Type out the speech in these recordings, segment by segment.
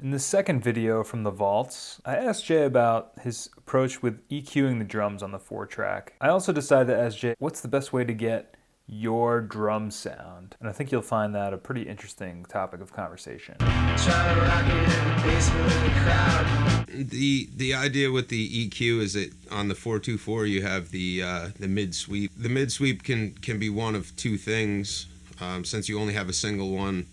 In the second video from the vaults, I asked Jay about his approach with EQing the drums on the 4-track. I also decided to ask Jay, what's the best way to get your drum sound? And I think you'll find that a pretty interesting topic of conversation. The idea with the EQ is that on the 424 you have the mid sweep. The mid sweep can be one of two things. Since you only have a single one,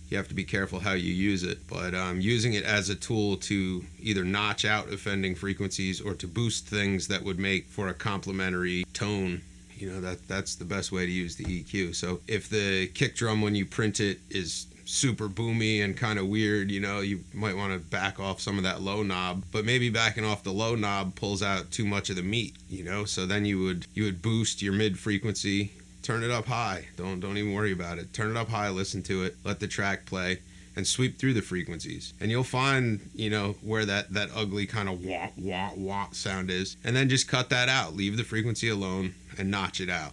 you have to be careful how you use it. But using it as a tool to either notch out offending frequencies or to boost things that would make for a complementary tone, you know, that's the best way to use the EQ. So if the kick drum when you print it is super boomy and kind of weird, you know, you might want to back off some of that low knob, but maybe backing off the low knob pulls out too much of the meat, you know, so then you would boost your mid frequency, turn it up high, don't even worry about it, turn it up high, listen to it, let the track play, and sweep through the frequencies, and you'll find, you know, where that ugly kind of wah wah wah sound is, and then just cut that out, leave the frequency alone and notch it out.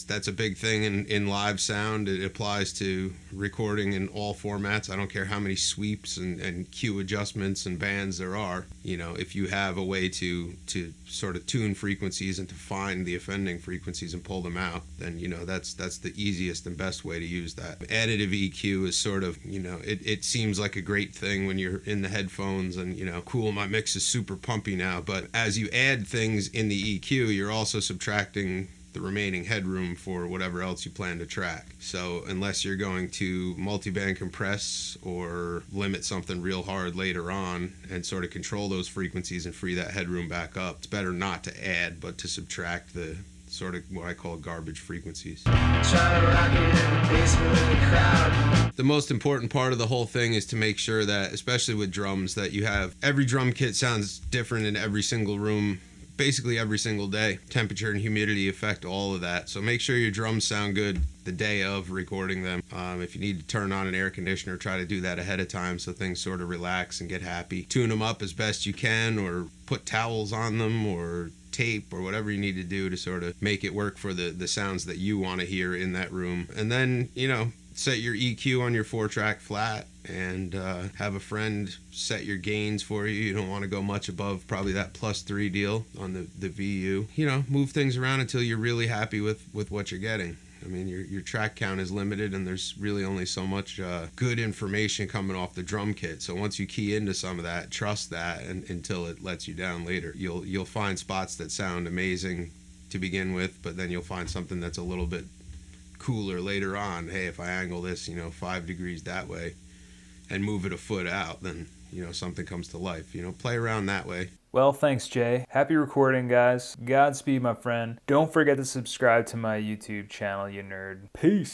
That's a big thing in live sound. It applies to recording in all formats. I don't care how many sweeps and cue adjustments and bands there are. You know, if you have a way to sort of tune frequencies and to find the offending frequencies and pull them out, then, you know, that's the easiest and best way to use that. Additive EQ is sort of, you know, it seems like a great thing when you're in the headphones and, you know, cool, my mix is super pumpy now. But as you add things in the EQ, you're also subtracting the remaining headroom for whatever else you plan to track. So unless you're going to multiband compress or limit something real hard later on and sort of control those frequencies and free that headroom back up, it's better not to add but to subtract the sort of what I call garbage frequencies. The most important part of the whole thing is to make sure that, especially with drums, that you have every drum kit sounds different in every single room, basically every single day. Temperature and humidity affect all of that, so make sure your drums sound good the day of recording them. If you need to turn on an air conditioner, try to do that ahead of time so things sort of relax and get happy. Tune them up as best you can, or put towels on them or tape or whatever you need to do to sort of make it work for the sounds that you want to hear in that room. And then, you know, set your EQ on your 4-track flat and have a friend set your gains for you. You don't want to go much above probably that +3 deal on the VU. You know, move things around until you're really happy with what you're getting. I mean, your track count is limited and there's really only so much good information coming off the drum kit. So once you key into some of that, trust that until it lets you down later. You'll find spots that sound amazing to begin with, but then you'll find something that's a little bit cooler later on. Hey, if I angle this, you know, 5 degrees that way and move it a foot out, then, you know, something comes to life. You know, play around that way. Well, thanks, Jay. Happy recording, guys. Godspeed, my friend. Don't forget to subscribe to my YouTube channel, you nerd. Peace.